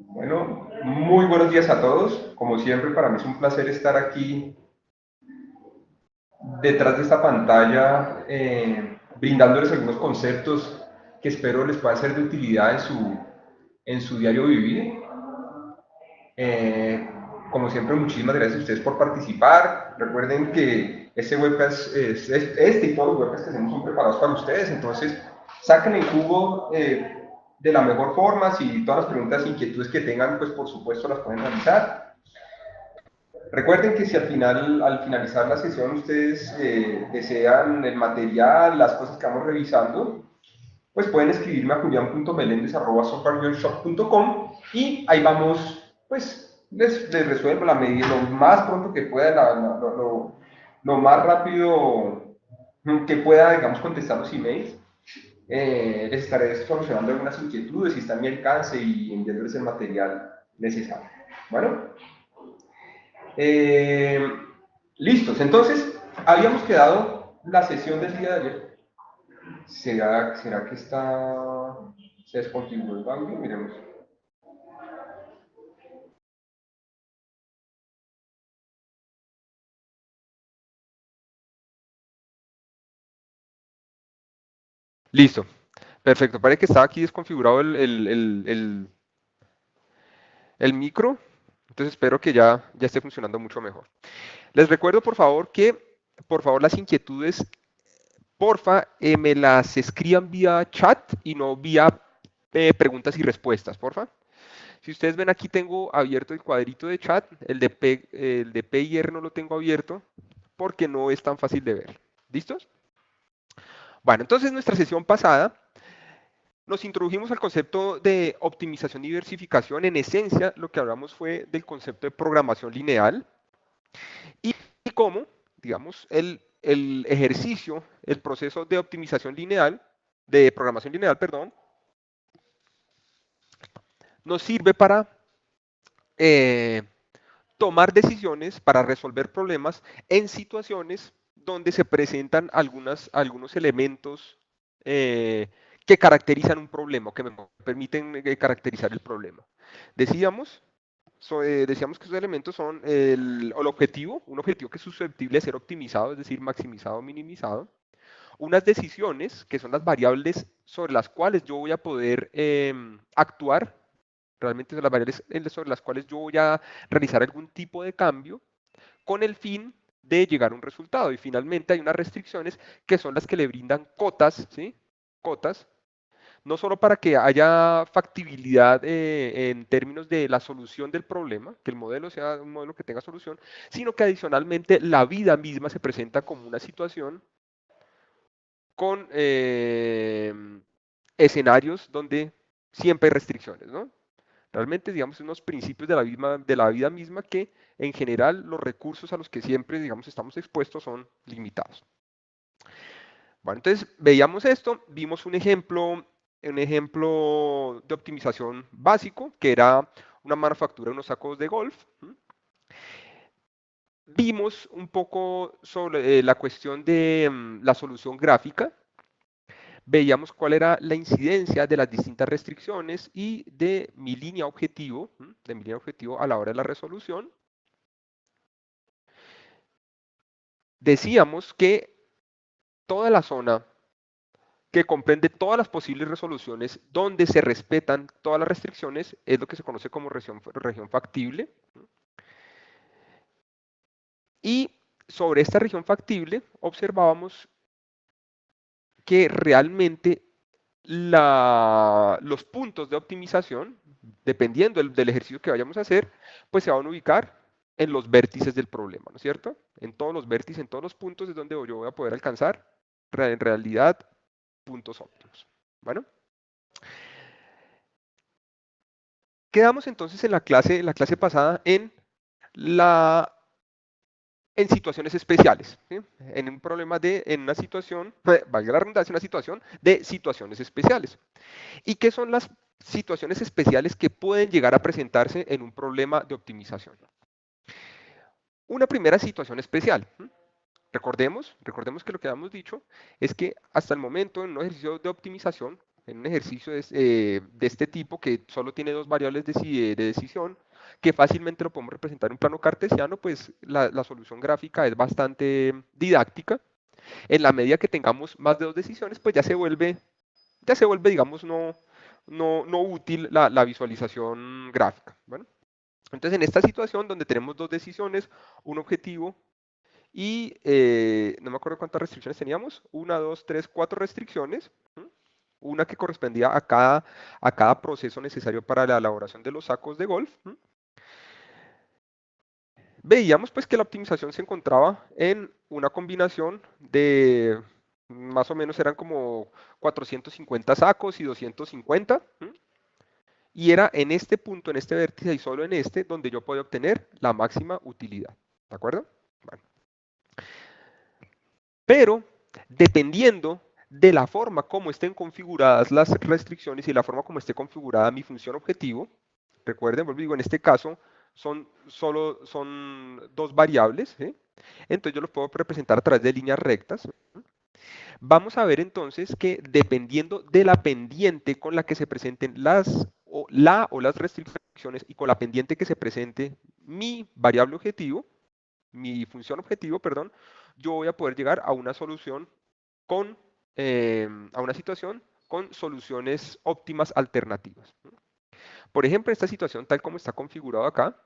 Bueno, muy buenos días a todos. Como siempre, para mí es un placer estar aquí detrás de esta pantalla, brindándoles algunos conceptos que espero les puedan ser de utilidad en su diario vivir. Eh, Como siempre, muchísimas gracias a ustedes por participar. Recuerden que este webcast, este y todos los webcasts que hacemos son preparados para ustedes, entonces saquen el jugo de la mejor forma. Si todas las preguntas e inquietudes que tengan, pues por supuesto las pueden realizar. Recuerden que si al finalizar la sesión ustedes desean el material, las cosas que vamos revisando, pues pueden escribirme a julian.melendez@softwareshop.com y ahí vamos, pues les resuelvo la medida lo más pronto que pueda, lo más rápido que pueda, digamos, contestar los emails. Les estaré solucionando algunas inquietudes si está a mi alcance y enviándoles el material necesario. Bueno, eh, listos. Entonces, habíamos quedado la sesión del día de ayer. ¿Será que se desconfiguró el audio? Miremos. Listo. Perfecto. Parece que estaba aquí desconfigurado el micro. Entonces espero que ya esté funcionando mucho mejor. Les recuerdo, por favor, que por favor las inquietudes, porfa, me las escriban vía chat y no vía preguntas y respuestas, porfa. Si ustedes ven aquí tengo abierto el cuadrito de chat, el de P y R no lo tengo abierto porque no es tan fácil de ver. ¿Listos? Bueno, entonces nuestra sesión pasada nos introdujimos al concepto de optimización y diversificación. En esencia, lo que hablamos fue del concepto de programación lineal y cómo, digamos, el ejercicio, el proceso de optimización lineal, de programación lineal, perdón, nos sirve para eh, tomar decisiones, para resolver problemas en situaciones donde se presentan algunos elementos eh, que caracterizan un problema, que me permiten caracterizar el problema. Decíamos, decíamos que esos elementos son el objetivo, un objetivo que es susceptible de ser optimizado, es decir, maximizado o minimizado. Unas decisiones, que son las variables sobre las cuales yo voy a poder actuar, realmente son las variables sobre las cuales yo voy a realizar algún tipo de cambio con el fin de llegar a un resultado. Y finalmente hay unas restricciones que son las que le brindan cotas, ¿sí? Cotas, no solo para que haya factibilidad en términos de la solución del problema, que el modelo sea un modelo que tenga solución, sino que adicionalmente la vida misma se presenta como una situación con escenarios donde siempre hay restricciones, ¿no? Realmente, digamos, unos principios de la vida misma que en general los recursos a los que siempre, digamos, estamos expuestos son limitados. Bueno, entonces veíamos esto, vimos un ejemplo de optimización básico, que era una manufactura de unos sacos de golf. Vimos un poco sobre la cuestión de la solución gráfica, veíamos cuál era la incidencia de las distintas restricciones y de mi línea objetivo, a la hora de la resolución. Decíamos que toda la zona que comprende todas las posibles resoluciones donde se respetan todas las restricciones es lo que se conoce como región factible. Y sobre esta región factible observábamos que realmente los puntos de optimización, dependiendo del ejercicio que vayamos a hacer, pues se van a ubicar en los vértices del problema, ¿no es cierto? En todos los vértices, en todos los puntos es donde yo voy a poder alcanzar en realidad puntos óptimos. Bueno, quedamos entonces en la clase pasada la, en situaciones especiales, ¿sí? En un problema en una situación, valga la redundancia, una situación de situaciones especiales. ¿Y qué son las situaciones especiales que pueden llegar a presentarse en un problema de optimización? Una primera situación especial. Recordemos que lo que habíamos dicho es que hasta el momento en un ejercicio de optimización, en un ejercicio de este tipo que solo tiene dos variables de decisión, que fácilmente lo podemos representar en un plano cartesiano, pues la solución gráfica es bastante didáctica. En la medida que tengamos más de dos decisiones, pues ya se vuelve, digamos, no útil la visualización gráfica. Bueno, entonces en esta situación donde tenemos dos decisiones, un objetivo y no me acuerdo cuántas restricciones teníamos, una, dos, tres, cuatro restricciones, ¿m? Una que correspondía a cada proceso necesario para la elaboración de los sacos de golf. ¿M? Veíamos pues que la optimización se encontraba en una combinación de más o menos eran como 450 sacos y 250. ¿M? Y era en este punto, en este vértice y solo en este, donde yo podía obtener la máxima utilidad. ¿De acuerdo? Bueno, pero dependiendo de la forma como estén configuradas las restricciones y la forma como esté configurada mi función objetivo, recuerden, vuelvo y digo, en este caso son dos variables, ¿sí? Entonces yo los puedo representar a través de líneas rectas. Vamos a ver entonces que dependiendo de la pendiente con la que se presenten las restricciones y con la pendiente que se presente mi variable objetivo, mi función objetivo, perdón, yo voy a poder llegar a una solución a una situación con soluciones óptimas alternativas. Por ejemplo, esta situación tal como está configurado acá,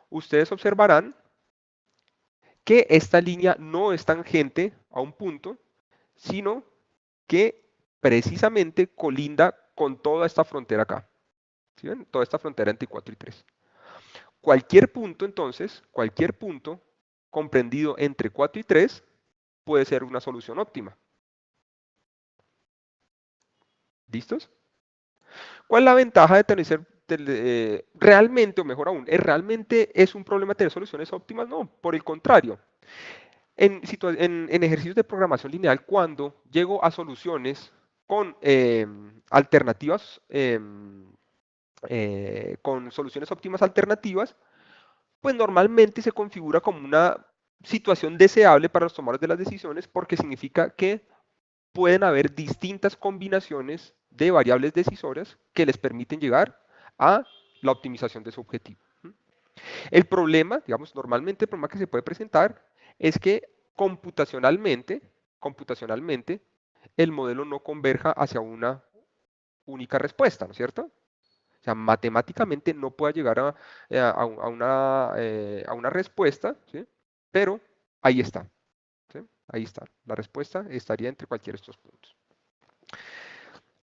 ustedes observarán que esta línea no es tangente a un punto, sino que precisamente colinda con toda esta frontera acá. ¿Sí ven? Toda esta frontera entre 4 y 3. Cualquier punto, entonces, cualquier punto comprendido entre 4 y 3 puede ser una solución óptima. ¿Listos? ¿Cuál es la ventaja de tener realmente, o mejor aún, ¿realmente es un problema tener soluciones óptimas? No, por el contrario. En ejercicios de programación lineal, cuando llego a soluciones con alternativas, con soluciones óptimas alternativas, pues normalmente se configura como una situación deseable para los tomadores de las decisiones porque significa que pueden haber distintas combinaciones de variables decisorias que les permiten llegar a la optimización de su objetivo. El problema, digamos, normalmente el problema que se puede presentar es que computacionalmente, el modelo no converja hacia una única respuesta, ¿no es cierto? O sea, matemáticamente no pueda llegar a una respuesta, ¿sí? Pero ahí está, ¿sí? Ahí está. La respuesta estaría entre cualquiera de estos puntos.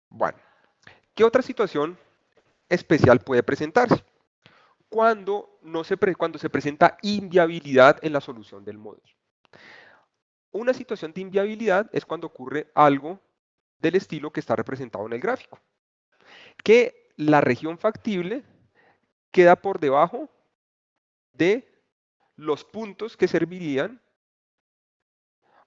Bueno, ¿qué otra situación especial puede presentarse? Cuando se presenta inviabilidad en la solución del módulo. Una situación de inviabilidad es cuando ocurre algo del estilo que está representado en el gráfico, que la región factible queda por debajo de los puntos que servirían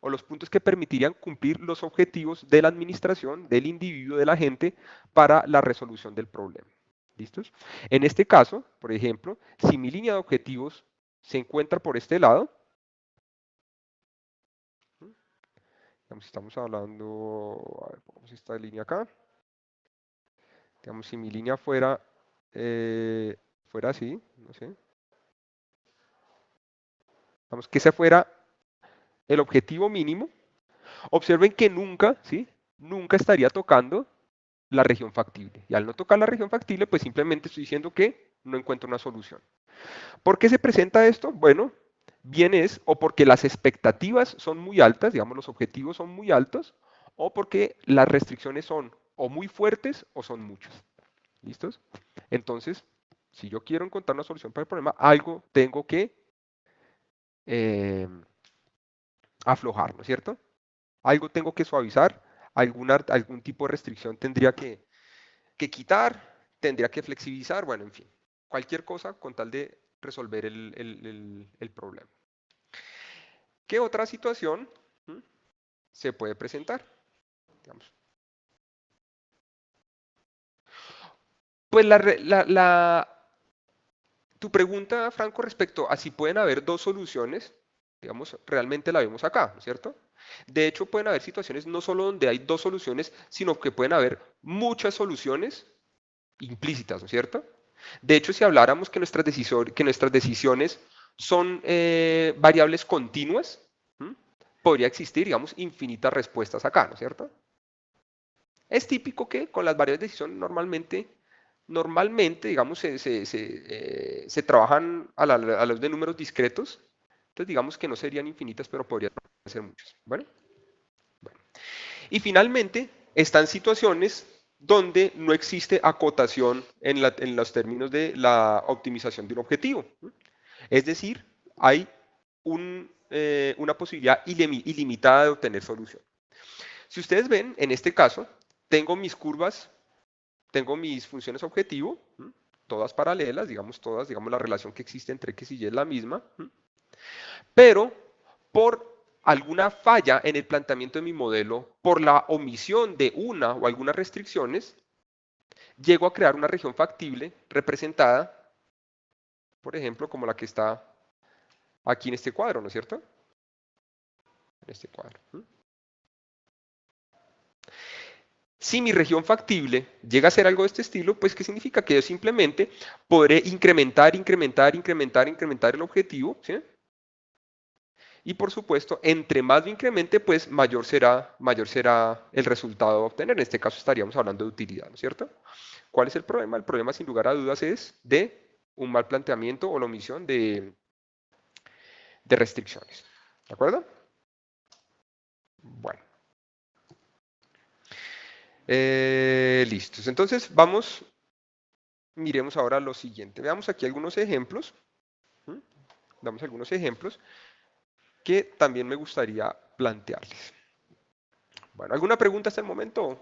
o los puntos que permitirían cumplir los objetivos de la administración, del individuo, de la gente, para la resolución del problema. ¿Listos? En este caso, por ejemplo, si mi línea de objetivos se encuentra por este lado, digamos, estamos hablando, a ver, pongamos esta línea acá, digamos, si mi línea fuera así, no sé, digamos que ese fuera el objetivo mínimo, observen que nunca, ¿sí? Nunca estaría tocando la región factible. Y al no tocar la región factible, pues simplemente estoy diciendo que no encuentro una solución. ¿Por qué se presenta esto? Bueno, bien es o porque las expectativas son muy altas, digamos los objetivos son muy altos, o porque las restricciones son o muy fuertes o son muchas. ¿Listos? Entonces, si yo quiero encontrar una solución para el problema, algo tengo que eh, aflojar, ¿no es cierto? Algo tengo que suavizar, algún tipo de restricción tendría que quitar, tendría que flexibilizar, bueno, en fin, cualquier cosa con tal de resolver el problema. ¿Qué otra situación se puede presentar? Digamos. Pues tu pregunta, Franco, respecto a si pueden haber dos soluciones, digamos, realmente la vemos acá, ¿no es cierto? De hecho, pueden haber situaciones no solo donde hay dos soluciones, sino que pueden haber muchas soluciones implícitas, ¿no es cierto? De hecho, si habláramos que nuestras decisiones son variables continuas, ¿m? Podría existir, digamos, infinitas respuestas acá, ¿no es cierto? Es típico que con las variables de decisión normalmente digamos, se trabajan a los de números discretos, entonces digamos que no serían infinitas, pero podrían ser muchas. Bueno, y finalmente están situaciones donde no existe acotación en los términos de la optimización de un objetivo. Es decir, hay una posibilidad ilimitada de obtener solución. Si ustedes ven, en este caso, tengo mis curvas, tengo mis funciones objetivo, todas paralelas, digamos todas, digamos la relación que existe entre X y Y es la misma, pero por alguna falla en el planteamiento de mi modelo, por la omisión de una o algunas restricciones, llego a crear una región factible representada, por ejemplo, como la que está aquí en este cuadro, ¿no es cierto? En este cuadro. Si mi región factible llega a ser algo de este estilo, pues ¿qué significa? Que yo simplemente podré incrementar el objetivo, ¿sí? Y por supuesto, entre más lo incremente, pues mayor será el resultado a obtener. En este caso estaríamos hablando de utilidad, ¿no es cierto? ¿Cuál es el problema? El problema, sin lugar a dudas, es de un mal planteamiento o la omisión de restricciones. ¿De acuerdo? Bueno. Listos. Entonces, miremos ahora lo siguiente. Veamos aquí algunos ejemplos. Damos algunos ejemplos que también me gustaría plantearles. Bueno, ¿alguna pregunta hasta el momento?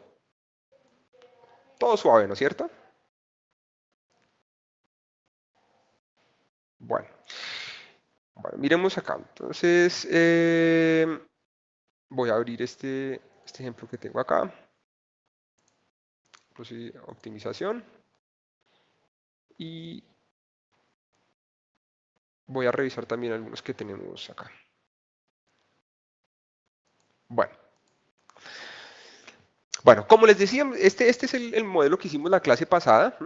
Todo suave, ¿no es cierto? Bueno, miremos acá. Entonces, voy a abrir este ejemplo que tengo acá. Optimización. Y voy a revisar también algunos que tenemos acá. Bueno, como les decía, este es el modelo que hicimos la clase pasada.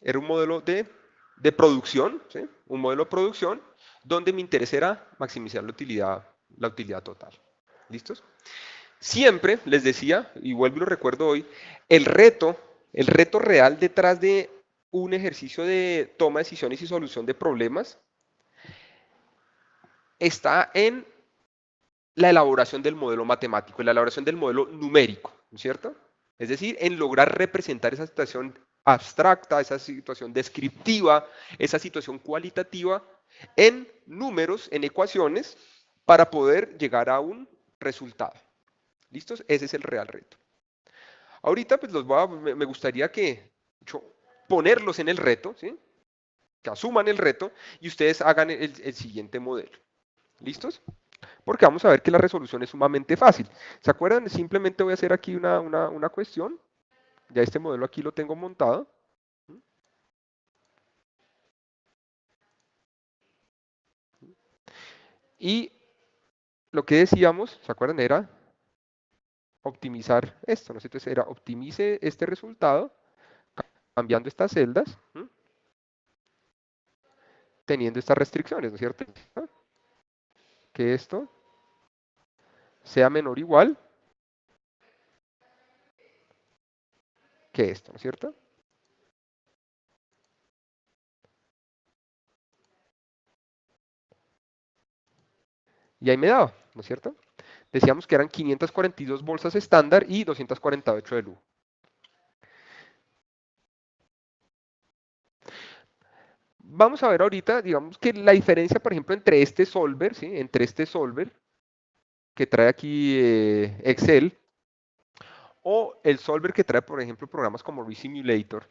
Era un modelo de producción, ¿sí? Un modelo de producción donde mi interés era maximizar la utilidad total. ¿Listos? Siempre les decía, y vuelvo y lo recuerdo hoy, el reto real detrás de un ejercicio de toma de decisiones y solución de problemas está en la elaboración del modelo matemático, en la elaboración del modelo numérico, ¿no es cierto? Es decir, en lograr representar esa situación abstracta, esa situación descriptiva, esa situación cualitativa en números, en ecuaciones, para poder llegar a un resultado. ¿Listos? Ese es el real reto. Ahorita pues me gustaría ponerlos en el reto, ¿sí? Que asuman el reto y ustedes hagan el siguiente modelo. ¿Listos? Porque vamos a ver que la resolución es sumamente fácil. ¿Se acuerdan? Simplemente voy a hacer aquí una cuestión. Ya este modelo aquí lo tengo montado. Y lo que decíamos, ¿se acuerdan? Era optimizar esto, ¿no? Entonces era optimice este resultado cambiando estas celdas, teniendo estas restricciones, ¿no es cierto? Que esto sea menor o igual que esto, ¿no es cierto? Y ahí me daba, ¿no es cierto? Decíamos que eran 542 bolsas estándar y 248 de lujo. Vamos a ver ahorita, digamos que la diferencia, por ejemplo, entre este solver, ¿sí? Entre este solver que trae aquí Excel o el solver que trae, por ejemplo, programas como ReSimulator,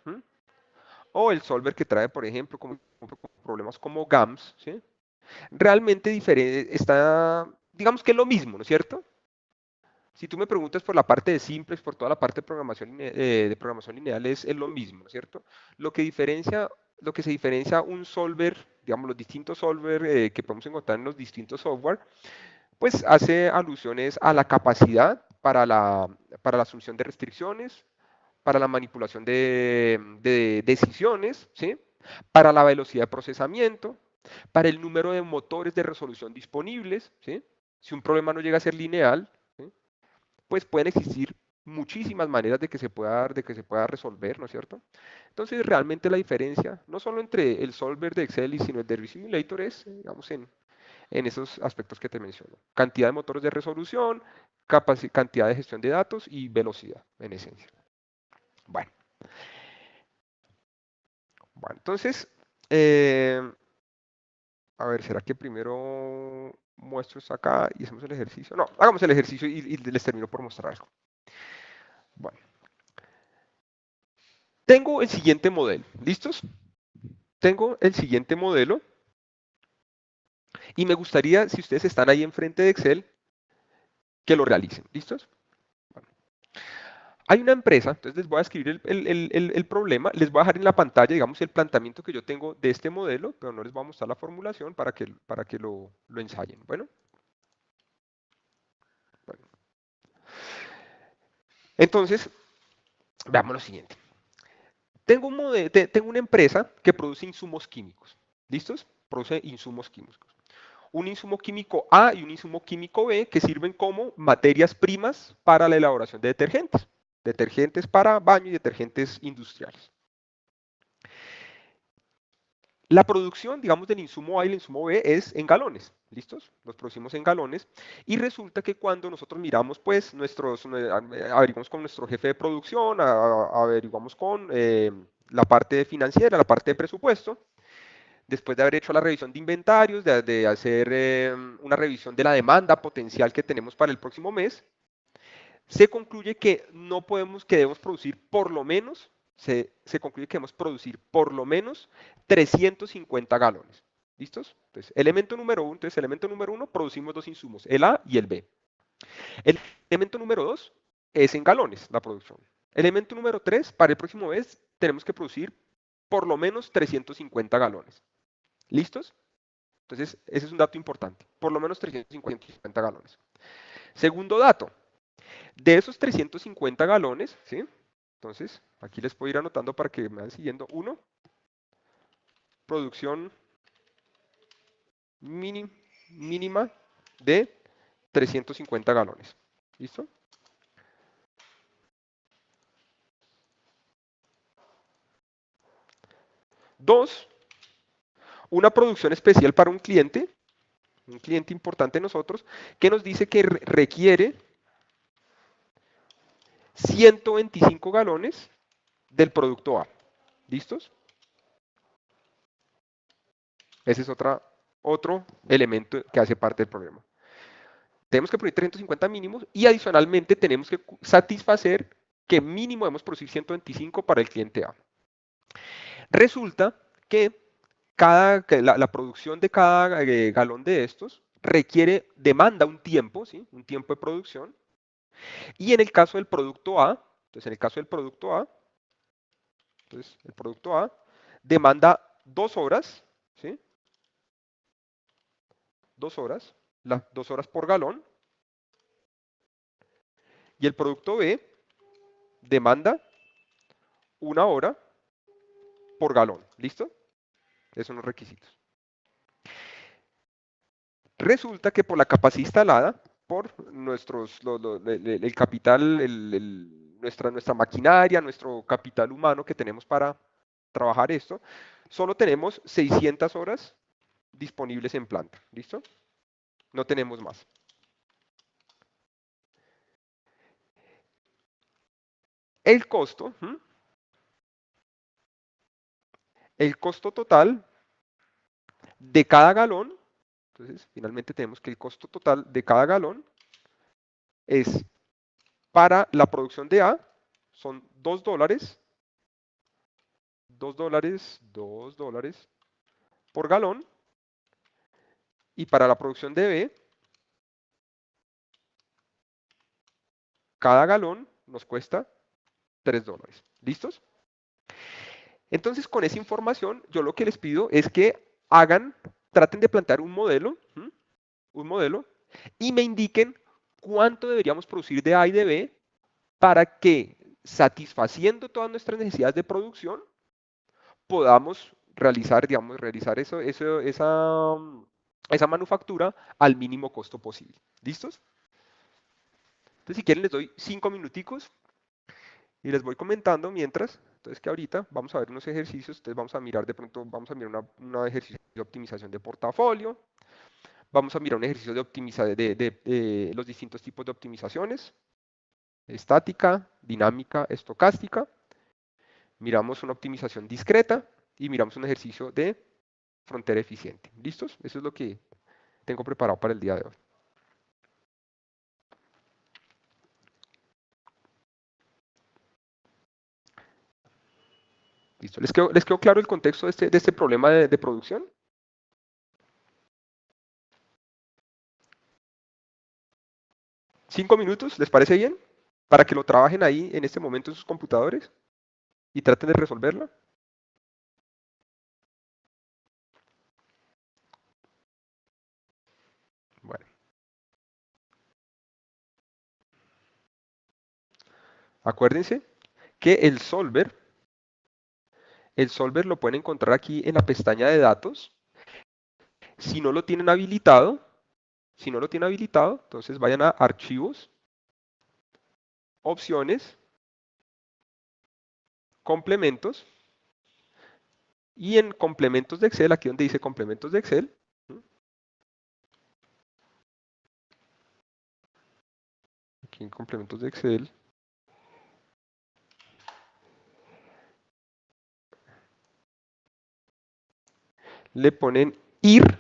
o el solver que trae, por ejemplo, como problemas como GAMS, ¿sí? Realmente está, digamos que es lo mismo, ¿no es cierto? Si tú me preguntas por la parte de simples, por toda la parte de programación lineal es lo mismo, ¿no es cierto? Lo que se diferencia un solver digamos, los distintos solver que podemos encontrar en los distintos software, pues hace alusiones a la capacidad para la asunción de restricciones, para la manipulación de decisiones, ¿sí? Para la velocidad de procesamiento, para el número de motores de resolución disponibles, ¿sí? Si un problema no llega a ser lineal, ¿sí? Pues pueden existir muchísimas maneras de que se pueda resolver, ¿no es cierto? Entonces, realmente la diferencia, no solo entre el solver de Excel y sino el de ReSimulator es, digamos, en esos aspectos que te menciono. Cantidad de motores de resolución, cantidad de gestión de datos y velocidad, en esencia. Bueno, entonces, eh, a ver, ¿será que primero muestro esto acá y hacemos el ejercicio? No, hagamos el ejercicio y les termino por mostrar algo. Bueno, tengo el siguiente modelo. ¿Listos? Tengo el siguiente modelo y me gustaría, si ustedes están ahí enfrente de Excel, que lo realicen. ¿Listos? Bueno, hay una empresa, entonces les voy a escribir el problema, les voy a dejar en la pantalla, digamos, el planteamiento que yo tengo de este modelo, pero no les voy a mostrar la formulación para que lo ensayen. Bueno, entonces, veamos lo siguiente. Tengo una empresa que produce insumos químicos. ¿Listos? Produce insumos químicos. Un insumo químico A y un insumo químico B que sirven como materias primas para la elaboración de detergentes. Detergentes para baño y detergentes industriales. La producción, digamos, del insumo A y el insumo B es en galones, ¿listos? Los producimos en galones y resulta que cuando nosotros miramos, pues, averiguamos con nuestro jefe de producción, averiguamos con la parte financiera, la parte de presupuesto, después de haber hecho la revisión de inventarios, de hacer una revisión de la demanda potencial que tenemos para el próximo mes, se concluye que no podemos, que debemos producir por lo menos, se concluye que debemos producir por lo menos 350 galones. ¿Listos? Entonces, elemento número uno, producimos dos insumos, el A y el B. El elemento número dos es en galones la producción. Elemento número tres, para el próximo mes tenemos que producir por lo menos 350 galones. ¿Listos? Entonces, ese es un dato importante. Por lo menos 350 galones. Segundo dato, de esos 350 galones, ¿sí? Entonces, aquí les puedo ir anotando para que me vayan siguiendo. Uno, producción mínima de 350 galones. ¿Listo? Dos, una producción especial para un cliente importante de nosotros, que nos dice que requiere 125 galones del producto A. ¿Listos? Ese es otro elemento que hace parte del problema. Tenemos que producir 350 mínimos y adicionalmente tenemos que satisfacer que mínimo debemos producir 125 para el cliente A. Resulta que la producción de cada galón de estos demanda un tiempo, ¿sí? Un tiempo de producción. Y en el caso del producto A, entonces en el caso del producto A, entonces el producto A demanda 2 horas, ¿sí? 2 horas, 2 horas por galón. Y el producto B demanda 1 hora por galón. ¿Listo? Esos son los requisitos. Resulta que por la capacidad instalada, por el capital, nuestra maquinaria, nuestro capital humano que tenemos para trabajar esto, solo tenemos 600 horas disponibles en planta. ¿Listo? No tenemos más. El costo, el costo total de cada galón, entonces finalmente tenemos que el costo total de cada galón es para la producción de A, son $2, $2 por galón, y para la producción de B, cada galón nos cuesta $3. ¿Listos? Entonces, con esa información, yo lo que les pido es que traten de plantear un modelo, y me indiquen cuánto deberíamos producir de A y de B para que, satisfaciendo todas nuestras necesidades de producción, podamos realizar, digamos, esa manufactura al mínimo costo posible. ¿Listos? Entonces, si quieren, les doy 5 minuticos y les voy comentando mientras. Entonces, que ahorita vamos a ver unos ejercicios. Entonces, vamos a mirar de pronto, vamos a mirar un ejercicio de optimización de portafolio. Vamos a mirar un ejercicio de optimización de los distintos tipos de optimizaciones: estática, dinámica, estocástica. Miramos una optimización discreta y miramos un ejercicio de frontera eficiente. ¿Listos? Eso es lo que tengo preparado para el día de hoy. ¿Listo? ¿Les quedó claro el contexto de este problema de producción? ¿5 minutos? ¿Les parece bien? Para que lo trabajen ahí en este momento en sus computadores y traten de resolverlo. Bueno, acuérdense que el solver lo pueden encontrar aquí en la pestaña de datos. Si no lo tienen habilitado, entonces vayan a archivos, opciones, complementos, y en complementos de Excel, aquí donde dice complementos de Excel, aquí en complementos de Excel, le ponen ir,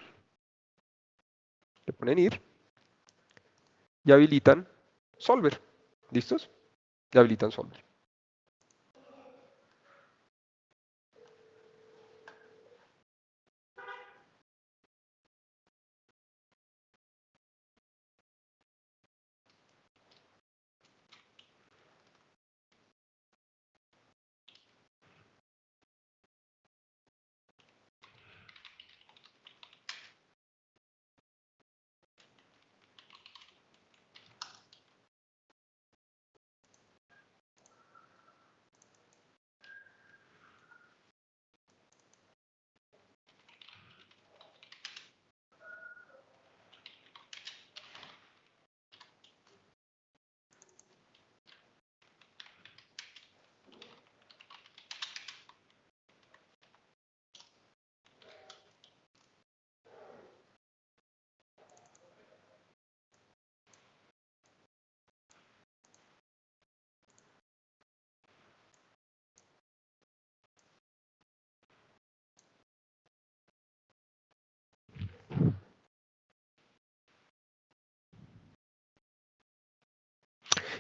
y habilitan solver. ¿Listos? Y habilitan solver.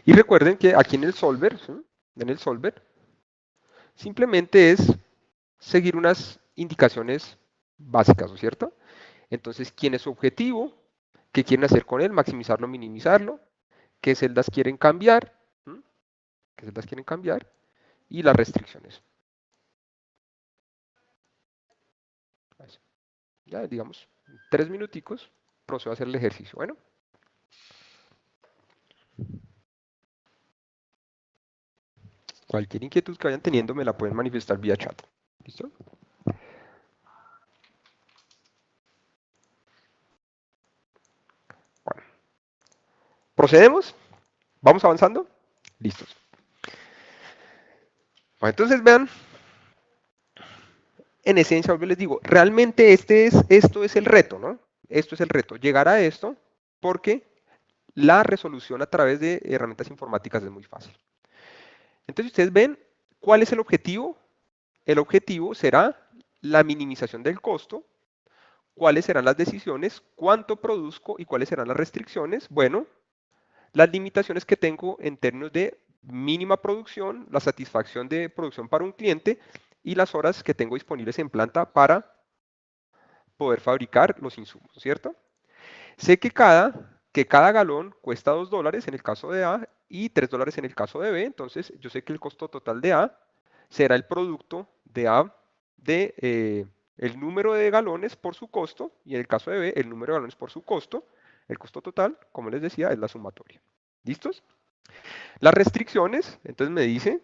Y recuerden que aquí en el solver, ¿sí? En el solver, simplemente es seguir unas indicaciones básicas, ¿no es cierto? Entonces, ¿quién es su objetivo? ¿Qué quieren hacer con él? Maximizarlo, minimizarlo. ¿Qué celdas quieren cambiar? ¿Mm? ¿Qué celdas quieren cambiar? Y las restricciones. Ya, digamos, 3 minuticos, procedo a hacer el ejercicio. Bueno. Cualquier inquietud que vayan teniendo me la pueden manifestar vía chat. ¿Listo? Bueno, procedemos. ¿Vamos avanzando? Listos. Bueno, entonces vean, en esencia, yo les digo, realmente esto es el reto, ¿no? Esto es el reto, llegar a esto, porque la resolución a través de herramientas informáticas es muy fácil. Entonces, ustedes ven, ¿cuál es el objetivo? El objetivo será la minimización del costo. ¿Cuáles serán las decisiones? ¿Cuánto produzco y cuáles serán las restricciones? Bueno, las limitaciones que tengo en términos de mínima producción, la satisfacción de producción para un cliente y las horas que tengo disponibles en planta para poder fabricar los insumos, ¿cierto? Sé que cada galón cuesta $2 en el caso de A y $3 en el caso de B, entonces yo sé que el costo total de A será el producto de A el número de galones por su costo, y en el caso de B, el número de galones por su costo. El costo total, como les decía, es la sumatoria. ¿Listos? Las restricciones, entonces me dice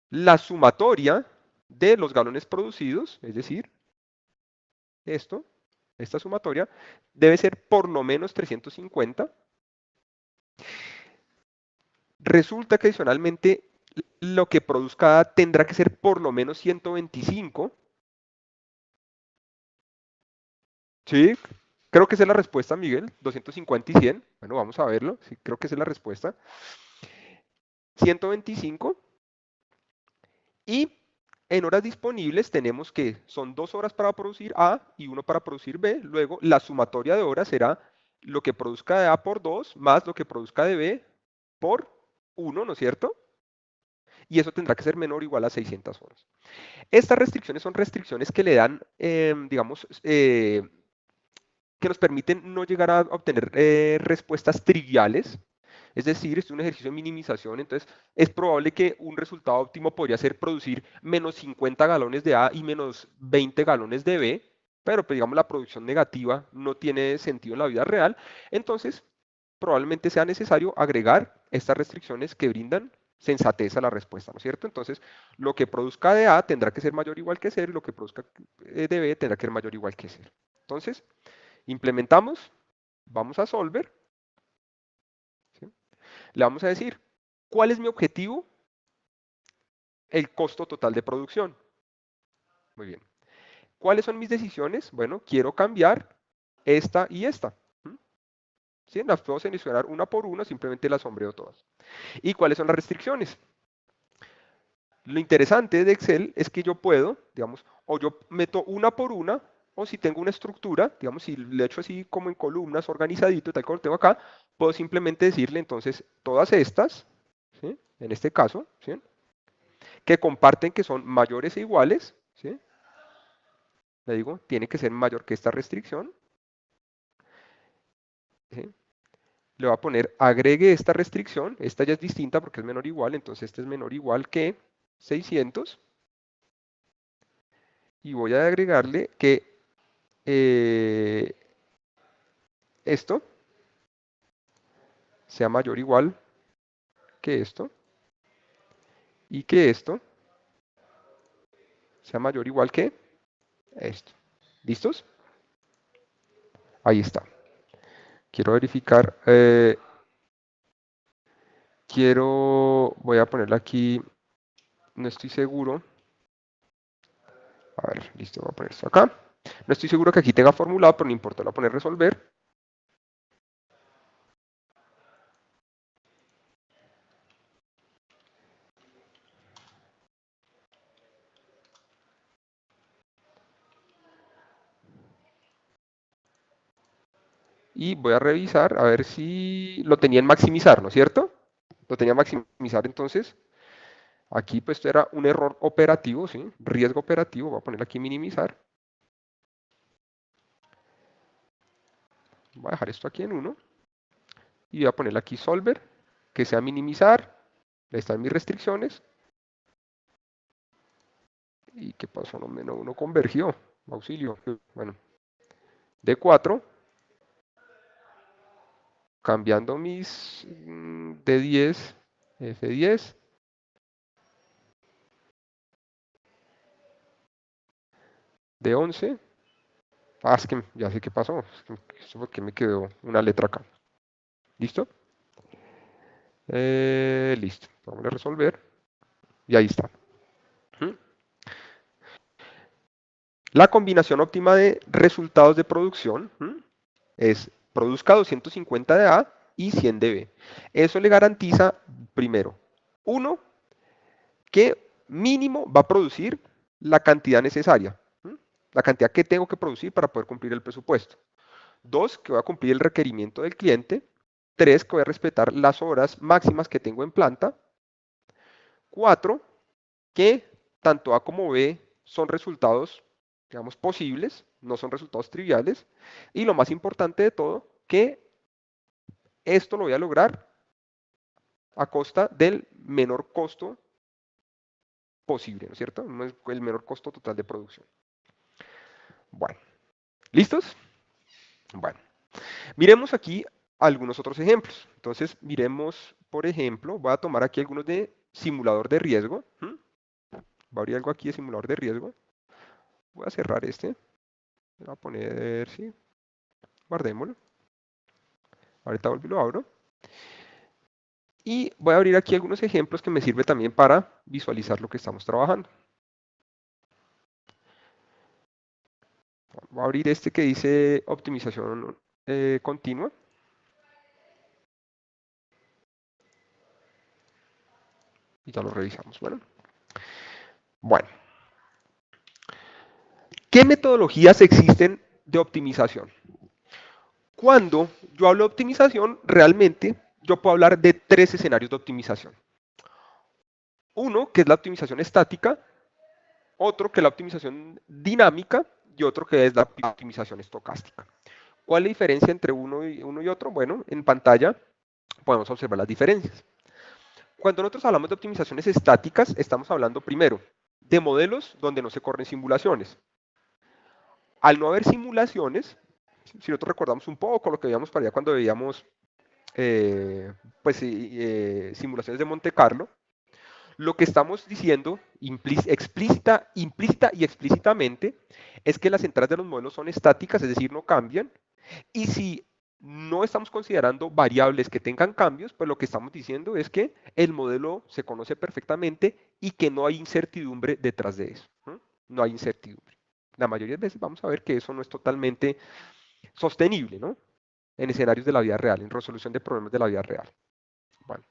la sumatoria de los galones producidos, es decir, esta sumatoria, debe ser por lo menos 350. Resulta que adicionalmente lo que produzca A tendrá que ser por lo menos 125. Sí, creo que esa es la respuesta, Miguel. 250 y 100. Bueno, vamos a verlo. Sí, creo que esa es la respuesta. 125. Y en horas disponibles tenemos que son 2 horas para producir A y 1 para producir B. Luego la sumatoria de horas será lo que produzca de A por 2 más lo que produzca de B por 1, ¿no es cierto? Y eso tendrá que ser menor o igual a 600 horas. Estas restricciones son restricciones que le dan, digamos, que nos permiten no llegar a obtener respuestas triviales. Es decir, es un ejercicio de minimización, entonces es probable que un resultado óptimo podría ser producir menos 50 galones de A y menos 20 galones de B, pero pues, digamos la producción negativa no tiene sentido en la vida real, entonces probablemente sea necesario agregar estas restricciones que brindan sensatez a la respuesta, ¿no es cierto? Entonces, lo que produzca de A tendrá que ser mayor o igual que 0 y lo que produzca de B tendrá que ser mayor o igual que 0. Entonces, implementamos, vamos a Solver, ¿sí? Le vamos a decir, ¿cuál es mi objetivo? El costo total de producción. Muy bien. ¿Cuáles son mis decisiones? Bueno, quiero cambiar esta y esta. ¿Sí? Las puedo seleccionar una por una, simplemente las sombreo todas. ¿Y cuáles son las restricciones? Lo interesante de Excel es que yo puedo, digamos, o yo meto una por una, o si tengo una estructura, digamos, si le echo así como en columnas, organizadito, tal como lo tengo acá, puedo simplemente decirle entonces todas estas, ¿sí? En este caso, ¿sí? Que comparten que son mayores e iguales, ¿sí? Le digo, tiene que ser mayor que esta restricción, ¿sí? Le voy a poner agregue esta restricción, esta ya es distinta porque es menor o igual, entonces este es menor o igual que 600, y voy a agregarle que eh, esto sea mayor o igual que esto, y que esto sea mayor o igual que esto. ¿Listos? Ahí está. Quiero verificar, voy a ponerle aquí, no estoy seguro. A ver, listo, voy a poner esto acá. No estoy seguro que aquí tenga formulado, pero no importa, lo voy a poner resolver. Y voy a revisar a ver si lo tenía en maximizar, ¿no es cierto? Lo tenía en maximizar, entonces aquí pues esto era un error operativo, ¿sí? Riesgo operativo, voy a poner aquí minimizar. Voy a dejar esto aquí en 1 y voy a poner aquí solver, que sea minimizar. Ahí están mis restricciones. ¿Y qué pasó? No convergió. Auxilio. Bueno, D4, cambiando mis D10, F10. D11. Ah, es que ya sé qué pasó. Esto porque me quedó una letra acá. ¿Listo? Listo. Vamos a resolver. Y ahí está. ¿Mm? La combinación óptima de resultados de producción es produzca 250 de A y 100 de B. Eso le garantiza, primero, uno, que mínimo va a producir la cantidad necesaria, la cantidad que tengo que producir para poder cumplir el presupuesto. Dos, que voy a cumplir el requerimiento del cliente. Tres, que voy a respetar las horas máximas que tengo en planta. Cuatro, que tanto A como B son resultados, digamos, posibles, no son resultados triviales. Y lo más importante de todo, que esto lo voy a lograr a costa del menor costo posible, ¿no es cierto? El menor costo total de producción. Bueno, ¿listos? Bueno, miremos aquí algunos otros ejemplos. Entonces, miremos, por ejemplo, voy a tomar aquí algunos de simulador de riesgo. Voy a abrir algo aquí de simulador de riesgo. Voy a cerrar este. Voy a poner, sí, guardémoslo. Ahorita vuelvo y lo abro. Y voy a abrir aquí algunos ejemplos que me sirven también para visualizar lo que estamos trabajando. Voy a abrir este que dice optimización continua. Y ya lo revisamos. Bueno, ¿qué metodologías existen de optimización? Cuando yo hablo de optimización, realmente yo puedo hablar de tres escenarios de optimización. Uno, que es la optimización estática, otro que es la optimización dinámica y otro que es la optimización estocástica. ¿Cuál es la diferencia entre uno y otro? Bueno, en pantalla podemos observar las diferencias. Cuando nosotros hablamos de optimizaciones estáticas, estamos hablando primero de modelos donde no se corren simulaciones. Al no haber simulaciones, si nosotros recordamos un poco lo que veíamos para allá cuando veíamos simulaciones de Monte Carlo, lo que estamos diciendo implícita y explícitamente es que las entradas de los modelos son estáticas, es decir, no cambian, y si no estamos considerando variables que tengan cambios, pues lo que estamos diciendo es que el modelo se conoce perfectamente y que no hay incertidumbre detrás de eso. No hay incertidumbre. La mayoría de veces vamos a ver que eso no es totalmente sostenible, ¿no? En escenarios de la vida real, en resolución de problemas de la vida real. Bueno.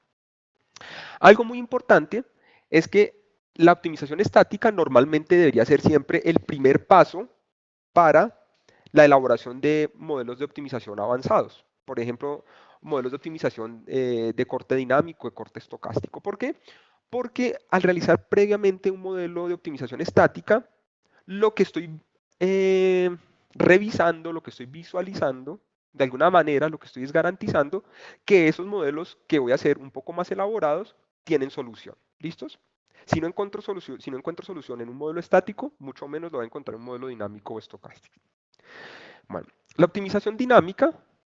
Algo muy importante es que la optimización estática normalmente debería ser siempre el primer paso para la elaboración de modelos de optimización avanzados. Por ejemplo, modelos de optimización de corte dinámico, de corte estocástico. ¿Por qué? Porque al realizar previamente un modelo de optimización estática, lo que estoy revisando, lo que estoy visualizando, de alguna manera lo que estoy es garantizando que esos modelos que voy a hacer un poco más elaborados tienen solución. ¿Listos? Si no encuentro solución en un modelo estático, mucho menos lo voy a encontrar en un modelo dinámico o estocástico. Bueno, la optimización dinámica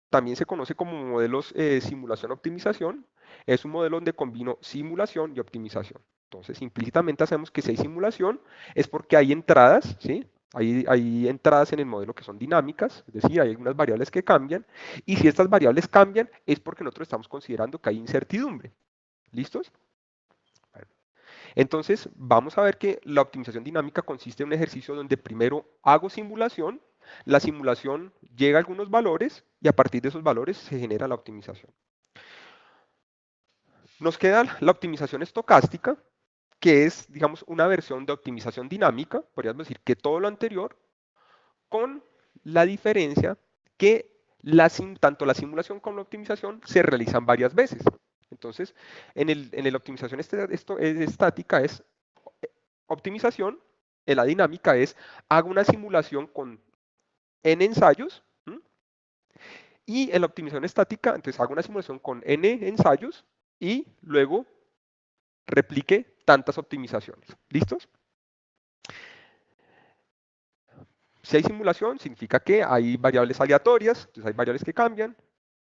también se conoce como modelos simulación-optimización. Es un modelo donde combino simulación y optimización. Entonces, implícitamente hacemos que si hay simulación, es porque hay entradas, ¿sí? Hay entradas en el modelo que son dinámicas, es decir, hay algunas variables que cambian. Y si estas variables cambian, es porque nosotros estamos considerando que hay incertidumbre. ¿Listos? Bueno, entonces, vamos a ver que la optimización dinámica consiste en un ejercicio donde primero hago simulación, la simulación llega a algunos valores y a partir de esos valores se genera la optimización. Nos queda la optimización estocástica, que es, digamos, una versión de optimización dinámica, podríamos decir que todo lo anterior, con la diferencia que tanto la simulación como la optimización se realizan varias veces. Entonces, en la optimización estática es optimización, en la dinámica es hago una simulación con n ensayos, y en la optimización estática, entonces hago una simulación con n ensayos y luego replique tantas optimizaciones. ¿Listos? Si hay simulación, significa que hay variables aleatorias, entonces hay variables que cambian,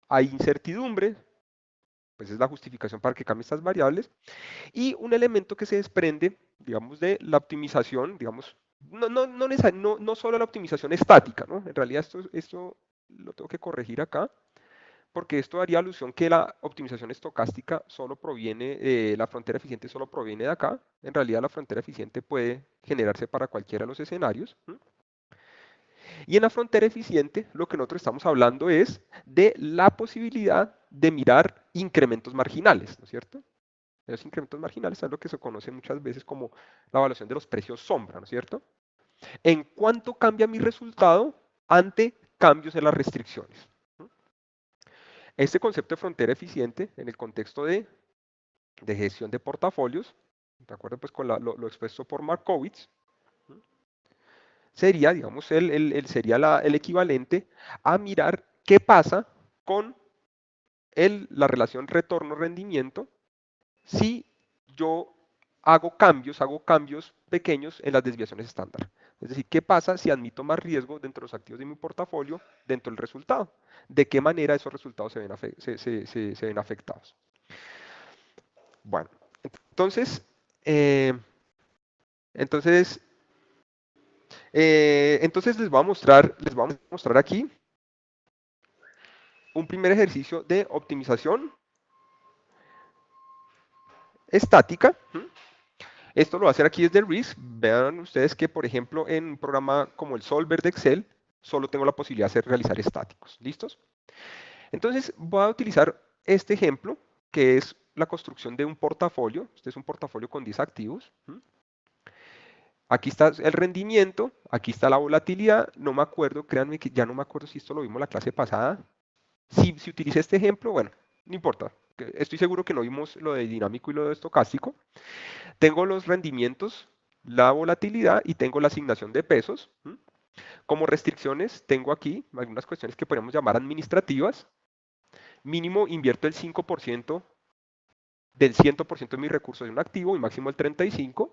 hay incertidumbre, pues es la justificación para que cambien estas variables, y un elemento que se desprende, digamos, de la optimización, digamos, no solo la optimización estática, ¿no? En realidad esto lo tengo que corregir acá, porque esto daría alusión que la optimización estocástica solo proviene, la frontera eficiente solo proviene de acá. En realidad la frontera eficiente puede generarse para cualquiera de los escenarios. Y en la frontera eficiente lo que nosotros estamos hablando es de la posibilidad de mirar incrementos marginales, ¿no es cierto? Los incrementos marginales es lo que se conoce muchas veces como la evaluación de los precios sombra, ¿no es cierto? ¿En cuánto cambia mi resultado ante cambios en las restricciones? Este concepto de frontera eficiente en el contexto de gestión de portafolios, de acuerdo pues con lo expuesto por Markowitz, sería, digamos, sería el equivalente a mirar qué pasa con la relación retorno-rendimiento si yo hago cambios pequeños en las desviaciones estándar. Es decir, ¿qué pasa si admito más riesgo dentro de los activos de mi portafolio dentro del resultado? ¿De qué manera esos resultados se ven afectados? Bueno, entonces, eh, entonces, entonces les voy a mostrar aquí un primer ejercicio de optimización estática. Esto lo va a hacer aquí desde RISC. Vean ustedes que, por ejemplo, en un programa como el Solver de Excel, solo tengo la posibilidad de realizar estáticos. ¿Listos? Entonces, voy a utilizar este ejemplo, que es la construcción de un portafolio. Este es un portafolio con 10 activos. Aquí está el rendimiento, aquí está la volatilidad. No me acuerdo, créanme que ya no me acuerdo si esto lo vimos la clase pasada. Si utilicé este ejemplo, bueno, no importa. Estoy seguro que no vimos lo de dinámico y lo de estocástico. Tengo los rendimientos, la volatilidad y tengo la asignación de pesos. Como restricciones, tengo aquí algunas cuestiones que podríamos llamar administrativas. Mínimo invierto el 5% del 100% de mis recursos en un activo y máximo el 35%.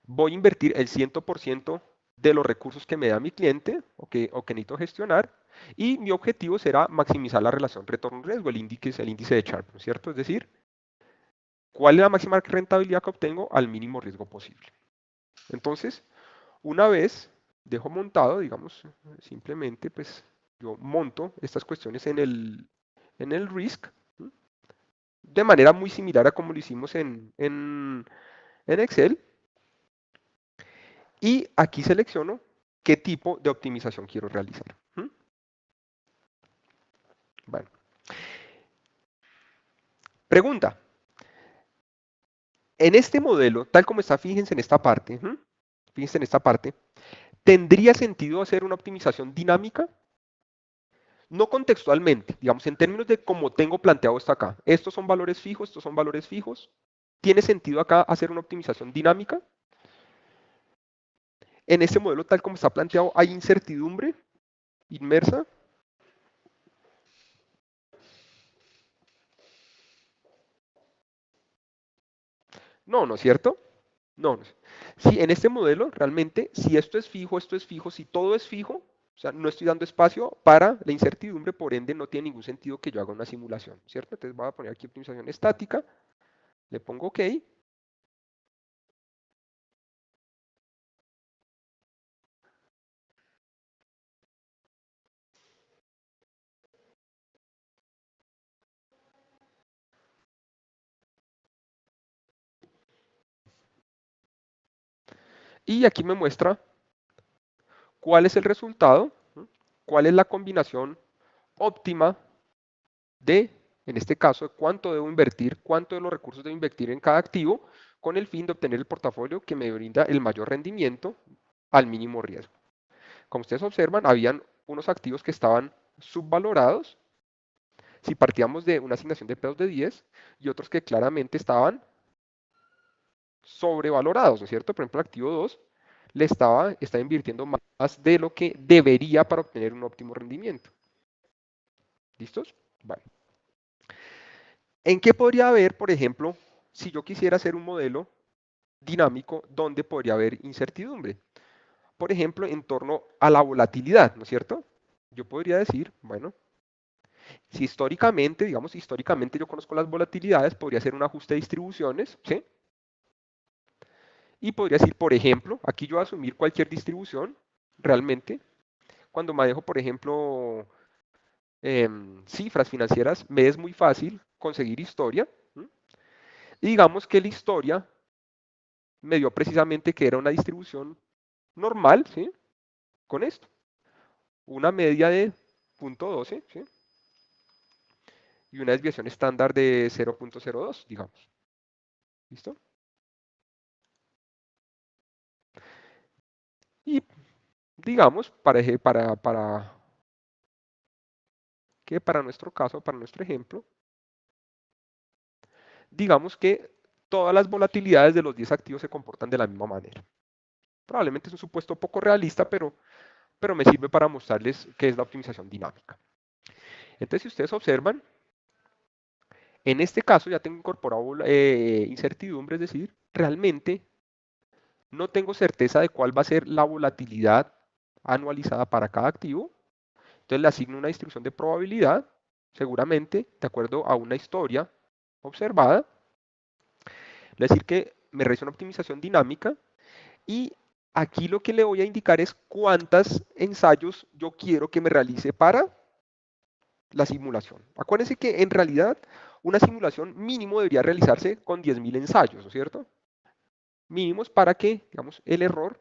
Voy a invertir el 100% de los recursos que me da mi cliente o que necesito gestionar. Y mi objetivo será maximizar la relación retorno-riesgo, el índice de Sharpe, ¿no es cierto? Es decir, ¿cuál es la máxima rentabilidad que obtengo al mínimo riesgo posible? Entonces, una vez dejo montado, digamos, simplemente pues yo monto estas cuestiones en el RISC de manera muy similar a como lo hicimos en Excel. Y aquí selecciono qué tipo de optimización quiero realizar. Bueno, pregunta. En este modelo, tal como está, fíjense en esta parte, fíjense en esta parte, ¿tendría sentido hacer una optimización dinámica? No contextualmente, digamos, en términos de cómo tengo planteado esto acá. Estos son valores fijos, estos son valores fijos. ¿Tiene sentido acá hacer una optimización dinámica? En este modelo, tal como está planteado, ¿hay incertidumbre inmersa? No, ¿no es cierto? No. Si en este modelo, realmente, si esto es fijo, si todo es fijo, o sea, no estoy dando espacio para la incertidumbre, por ende no tiene ningún sentido que yo haga una simulación, ¿cierto? Entonces voy a poner aquí optimización estática, le pongo OK. Y aquí me muestra cuál es el resultado, cuál es la combinación óptima de, en este caso, cuánto debo invertir, cuánto de los recursos debo invertir en cada activo, con el fin de obtener el portafolio que me brinda el mayor rendimiento al mínimo riesgo. Como ustedes observan, habían unos activos que estaban subvalorados, si partíamos de una asignación de pesos de 10, y otros que claramente estaban sobrevalorados, ¿no es cierto? Por ejemplo, el activo 2 está invirtiendo más de lo que debería para obtener un óptimo rendimiento. ¿Listos? Vale. ¿En qué podría haber, por ejemplo, si yo quisiera hacer un modelo dinámico donde podría haber incertidumbre? Por ejemplo, en torno a la volatilidad, ¿no es cierto? Yo podría decir, bueno, si históricamente, digamos, históricamente yo conozco las volatilidades, podría hacer un ajuste de distribuciones, ¿sí? Y podría decir, por ejemplo, aquí yo voy a asumir cualquier distribución, realmente, cuando manejo, por ejemplo, cifras financieras, me es muy fácil conseguir historia. Y digamos que la historia me dio precisamente que era una distribución normal, ¿sí? Con esto, una media de 0.12, ¿sí? Y una desviación estándar de 0.02, digamos. ¿Listo? Y digamos, para nuestro caso, para nuestro ejemplo, digamos que todas las volatilidades de los 10 activos se comportan de la misma manera. Probablemente es un supuesto poco realista, pero me sirve para mostrarles qué es la optimización dinámica. Entonces, si ustedes observan, En este caso ya tengo incorporado incertidumbre, es decir, realmente no tengo certeza de cuál va a ser la volatilidad anualizada para cada activo. Entonces le asigno una distribución de probabilidad, seguramente de acuerdo a una historia observada. Es decir, que me realizo una optimización dinámica y aquí lo que le voy a indicar es cuántos ensayos yo quiero que me realice para la simulación. Acuérdense que en realidad una simulación mínimo debería realizarse con 10.000 ensayos, ¿no es cierto? Mínimos para que, digamos, el error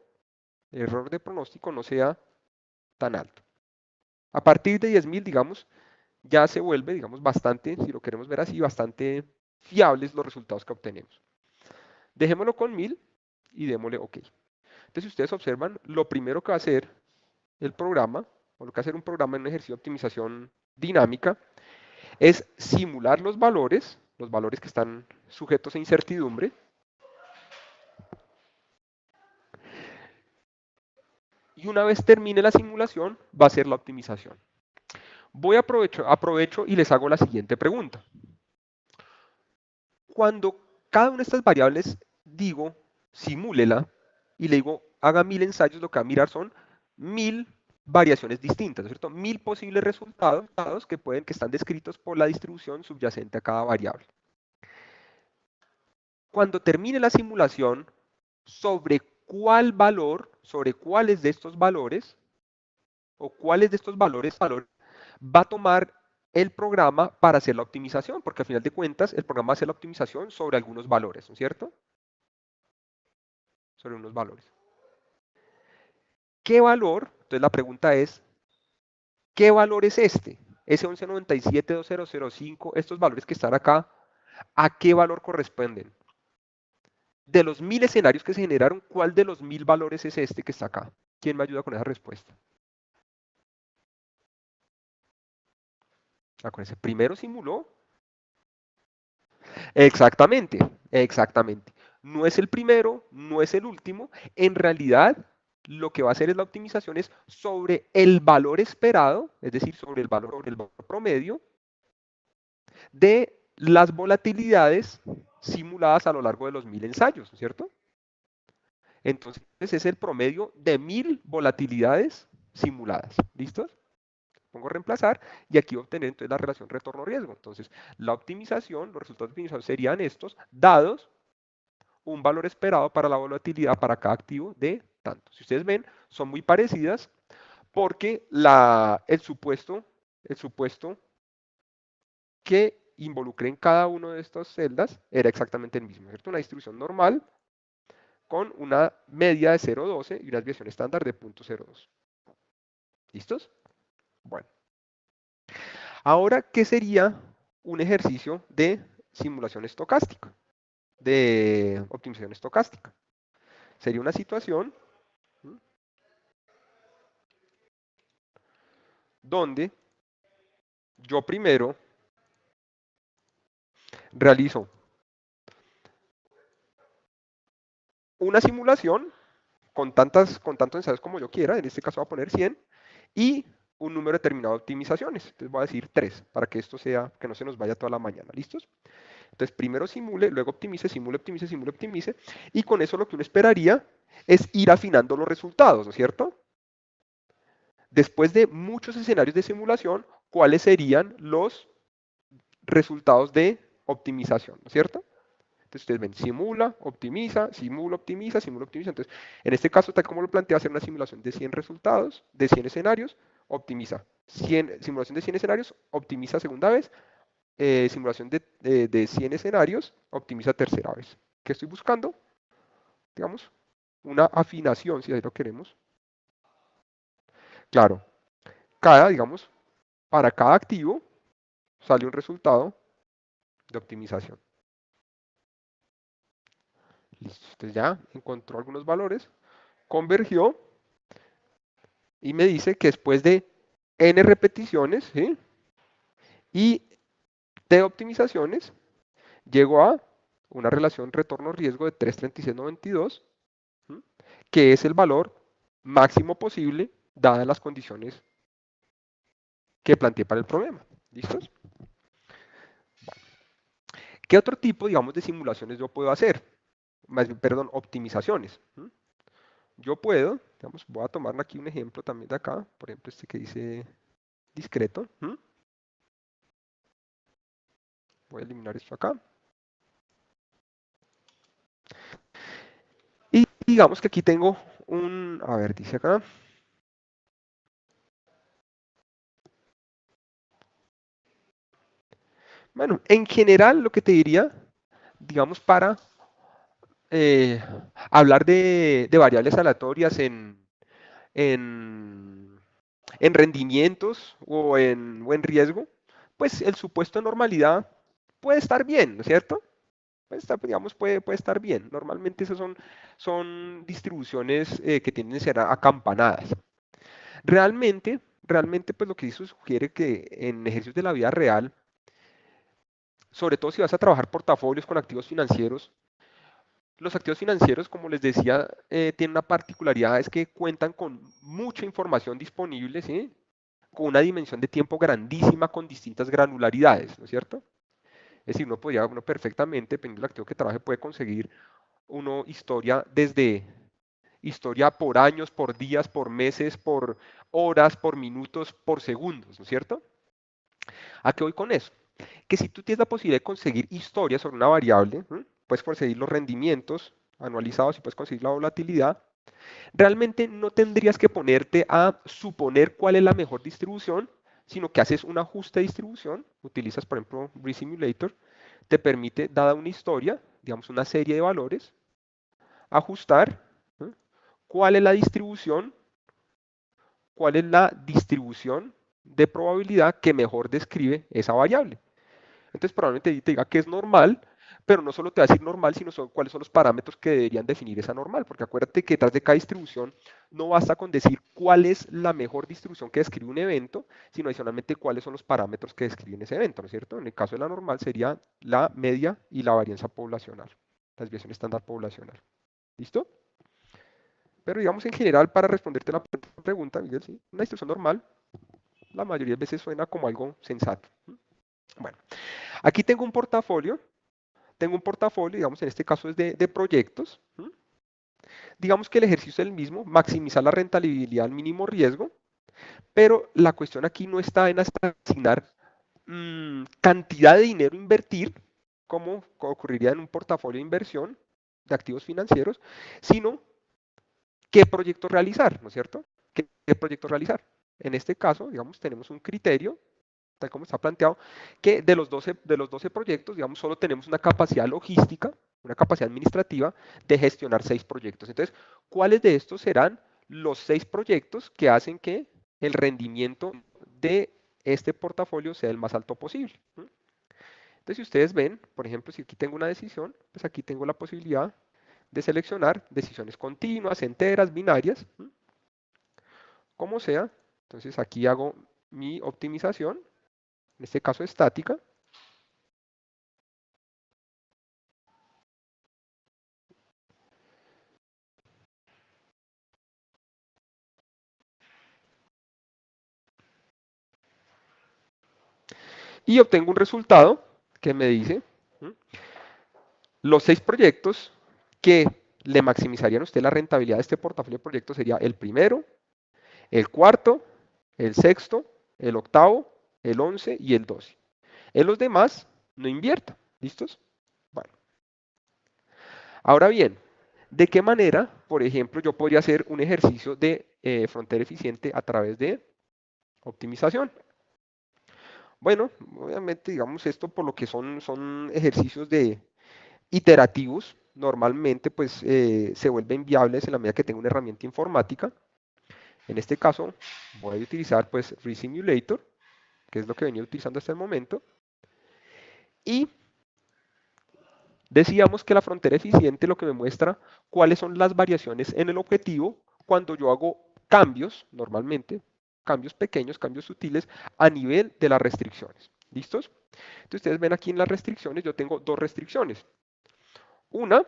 de pronóstico no sea tan alto. A partir de 10.000, digamos, ya se vuelve, digamos, bastante, si lo queremos ver así, bastante fiables los resultados que obtenemos. Dejémoslo con 1000 y démosle OK. Entonces, si ustedes observan, lo primero que va a hacer el programa, o lo que va a hacer un programa en un ejercicio de optimización dinámica, es simular los valores que están sujetos a incertidumbre, y una vez termine la simulación, va a ser la optimización. Aprovecho y les hago la siguiente pregunta. Cuando cada una de estas variables digo, simúlela, y le digo, haga 1000 ensayos, lo que va a mirar son 1000 variaciones distintas, ¿no es cierto? 1000 posibles resultados que están descritos por la distribución subyacente a cada variable. Cuando termine la simulación, sobre cuáles de estos valores, o cuáles de estos valores va a tomar el programa para hacer la optimización, porque al final de cuentas el programa va a hacer la optimización sobre algunos valores, ¿no es cierto? Sobre unos valores. ¿Qué valor? Entonces la pregunta es, ¿qué valor es este? Ese 1197.2005, estos valores que están acá, ¿a qué valor corresponden? De los 1000 escenarios que se generaron, ¿cuál de los 1000 valores es este que está acá? ¿Quién me ayuda con esa respuesta? Acuérdense, primero simuló. Exactamente, exactamente. No es el primero, no es el último. En realidad, lo que va a hacer es la optimización es sobre el valor esperado, es decir, sobre el valor promedio de las volatilidades simuladas a lo largo de los 1000 ensayos, ¿no es cierto? Entonces, es el promedio de 1000 volatilidades simuladas. ¿Listos? Pongo reemplazar y aquí obtener entonces la relación retorno-riesgo. Entonces, la optimización, los resultados de optimización serían estos, dados un valor esperado para la volatilidad para cada activo de tanto. Si ustedes ven, son muy parecidas porque el supuesto que involucré en cada una de estas celdas era exactamente el mismo, ¿cierto? Una distribución normal con una media de 0.12 y una desviación estándar de 0.02. ¿Listos? Bueno. Ahora, ¿qué sería un ejercicio de simulación estocástica? De optimización estocástica. Sería una situación donde yo primero realizo una simulación con tantos ensayos como yo quiera, en este caso voy a poner 100, y un número determinado de optimizaciones. Entonces voy a decir 3, para que esto sea, que no se nos vaya toda la mañana. ¿Listos? Entonces primero simule, luego optimice, simule, optimice, simule, optimice, y con eso lo que uno esperaría es ir afinando los resultados, ¿no es cierto? Después de muchos escenarios de simulación, ¿cuáles serían los resultados de optimización? ¿No es cierto? Entonces ustedes ven, simula, optimiza, simula, optimiza, simula, optimiza. Entonces, en este caso, tal como lo plantea, hacer una simulación de 100 resultados, de 100 escenarios, optimiza. Simulación de 100 escenarios, optimiza segunda vez. Simulación de 100 escenarios, optimiza tercera vez. ¿Qué estoy buscando? Digamos, una afinación, si así lo queremos. Claro, digamos, para cada activo sale un resultado de optimización. Listo, entonces ya encontró algunos valores, convergió y me dice que después de n repeticiones, ¿sí? Y t optimizaciones, llego a una relación retorno-riesgo de 33692, ¿sí? Que es el valor máximo posible dadas las condiciones que planteé para el problema. ¿Listos? ¿Qué otro tipo, digamos, de simulaciones yo puedo hacer? Más bien, perdón, optimizaciones. Yo puedo, digamos, voy a tomar aquí un ejemplo también de acá, por ejemplo, este que dice discreto. Voy a eliminar esto acá. Y digamos que aquí tengo a ver, dice acá. Bueno, en general lo que te diría, digamos, para eh, hablar de variables aleatorias en, en rendimientos o en riesgo, pues el supuesto de normalidad puede estar bien, ¿no es cierto? Puede estar, digamos, puede estar bien. Normalmente esas son distribuciones que tienden a ser acampanadas. Realmente, pues lo que eso sugiere que en ejercicios de la vida real, sobre todo si vas a trabajar portafolios con activos financieros, los activos financieros, como les decía, tienen una particularidad, es que cuentan con mucha información disponible, ¿sí? Con una dimensión de tiempo grandísima, con distintas granularidades, ¿no es cierto? Es decir, uno perfectamente, dependiendo del activo que trabaje, puede conseguir historia desde historia por años, por días, por meses, por horas, por minutos, por segundos, ¿no es cierto? ¿A qué voy con eso? Que si tú tienes la posibilidad de conseguir historia sobre una variable, puedes conseguir los rendimientos anualizados y puedes conseguir la volatilidad, realmente no tendrías que ponerte a suponer cuál es la mejor distribución, sino que haces un ajuste de distribución, utilizas por ejemplo ReSimulator, te permite, dada una historia, digamos una serie de valores, ajustar cuál es la distribución, de probabilidad que mejor describe esa variable. Entonces probablemente te diga que es normal, pero no solo te va a decir normal, sino cuáles son los parámetros que deberían definir esa normal, porque acuérdate que detrás de cada distribución no basta con decir cuál es la mejor distribución que describe un evento, sino adicionalmente cuáles son los parámetros que describen ese evento, ¿no es cierto? En el caso de la normal sería la media y la varianza poblacional, la desviación estándar poblacional. ¿Listo? Pero digamos en general, para responderte la pregunta, Miguel, ¿sí? Una distribución normal, la mayoría de veces suena como algo sensato. Bueno, aquí tengo un portafolio, digamos en este caso es de proyectos. Digamos que el ejercicio es el mismo, maximizar la rentabilidad al mínimo riesgo, pero la cuestión aquí no está en asignar cantidad de dinero a invertir, como ocurriría en un portafolio de inversión de activos financieros, sino qué proyecto realizar, ¿no es cierto? ¿Qué proyecto realizar? En este caso, digamos, tenemos un criterio, tal como está planteado, que de los 12 proyectos, digamos, solo tenemos una capacidad logística, una capacidad administrativa de gestionar 6 proyectos. Entonces, ¿cuáles de estos serán los 6 proyectos que hacen que el rendimiento de este portafolio sea el más alto posible? Entonces, si ustedes ven, por ejemplo, si aquí tengo una decisión, pues aquí tengo la posibilidad de seleccionar decisiones continuas, enteras, binarias, como sea. Entonces aquí hago mi optimización, en este caso estática. Y obtengo un resultado que me dice los 6 proyectos que le maximizarían a usted la rentabilidad de este portafolio de proyectos sería el primero, el cuarto, el sexto, el octavo, el 11 y el 12. En los demás no invierta. ¿Listos? Bueno, ahora bien, ¿de qué manera, por ejemplo, yo podría hacer un ejercicio de frontera eficiente a través de optimización? Bueno, obviamente, digamos esto por lo que son ejercicios iterativos, normalmente pues se vuelven viables en la medida que tengo una herramienta informática. En este caso voy a utilizar pues ReSimulator, que es lo que venía utilizando hasta el momento. Y decíamos que la frontera eficiente lo que me muestra cuáles son las variaciones en el objetivo cuando yo hago cambios, normalmente, cambios pequeños, cambios sutiles, a nivel de las restricciones. ¿Listos? Entonces ustedes ven aquí en las restricciones, yo tengo 2 restricciones. Una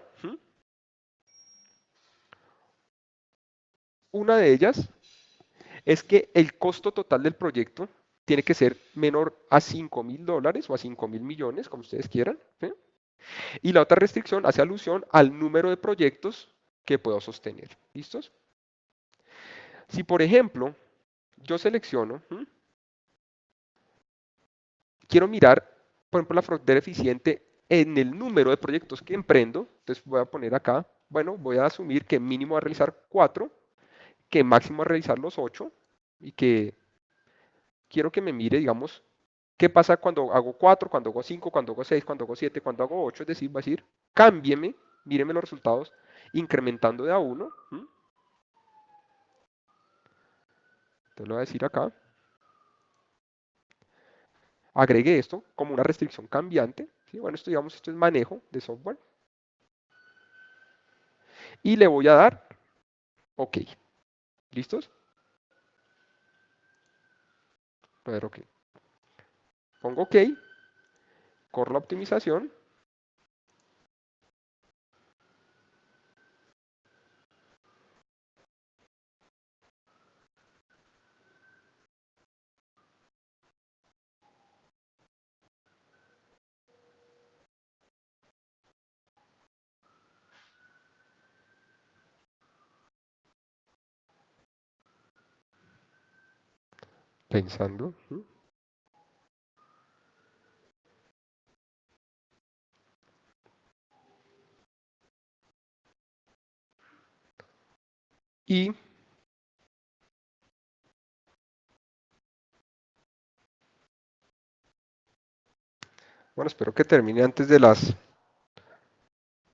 de ellas es que el costo total del proyecto tiene que ser menor a $5.000 o a 5.000 millones, como ustedes quieran. ¿Sí? Y la otra restricción hace alusión al número de proyectos que puedo sostener. ¿Listos? Si, por ejemplo, yo selecciono, quiero mirar, por ejemplo, la frontera eficiente en el número de proyectos que emprendo. Entonces voy a poner acá, bueno, voy a asumir que mínimo a realizar 4, que máximo a realizar los 8 y que quiero que me mire, digamos, qué pasa cuando hago 4, cuando hago 5, cuando hago 6, cuando hago 7, cuando hago 8. Es decir, va a decir, cámbieme, míreme los resultados incrementando de a 1. Entonces lo voy a decir acá. Agregué esto como una restricción cambiante. ¿Sí? Bueno, esto digamos, esto es manejo de software. Y le voy a dar OK. ¿Listos? A ver, OK. Pongo OK. Corro la optimización. Pensando. Y bueno, espero que termine antes de las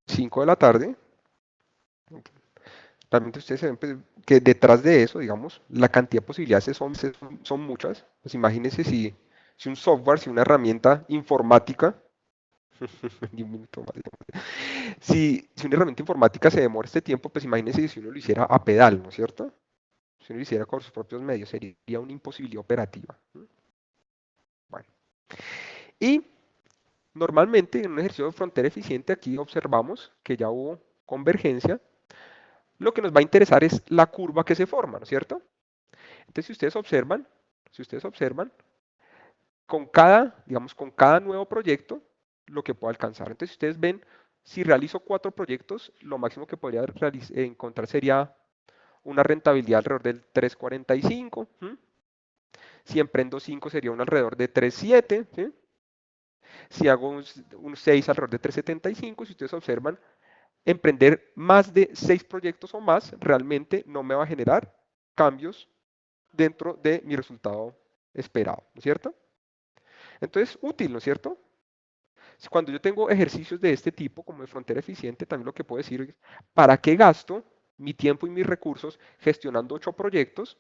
5 de la tarde. Realmente ustedes se ven pues, que detrás de eso, digamos, la cantidad de posibilidades son muchas. Pues imagínense si un software, si una herramienta informática, ni un minuto más, digamos, si una herramienta informática se demora este tiempo, pues imagínense si uno lo hiciera a pedal, ¿no es cierto? Si uno lo hiciera con sus propios medios, sería una imposibilidad operativa. Bueno, y normalmente en un ejercicio de frontera eficiente aquí observamos que ya hubo convergencia. Lo que nos va a interesar es la curva que se forma, ¿no es cierto? Entonces, si ustedes observan, con cada, digamos, con cada nuevo proyecto, lo que puedo alcanzar. Entonces, si ustedes ven, si realizo 4 proyectos, lo máximo que podría encontrar sería una rentabilidad alrededor del 3,45. Si emprendo 5 sería un alrededor de 3,7. ¿Sí? Si hago un 6 alrededor de 3,75. Si ustedes observan, emprender más de 6 proyectos o más realmente no me va a generar cambios dentro de mi resultado esperado, ¿no es cierto? Entonces, útil, ¿no es cierto? Cuando yo tengo ejercicios de este tipo, como de frontera eficiente, también lo que puedo decir es, ¿para qué gasto mi tiempo y mis recursos gestionando 8 proyectos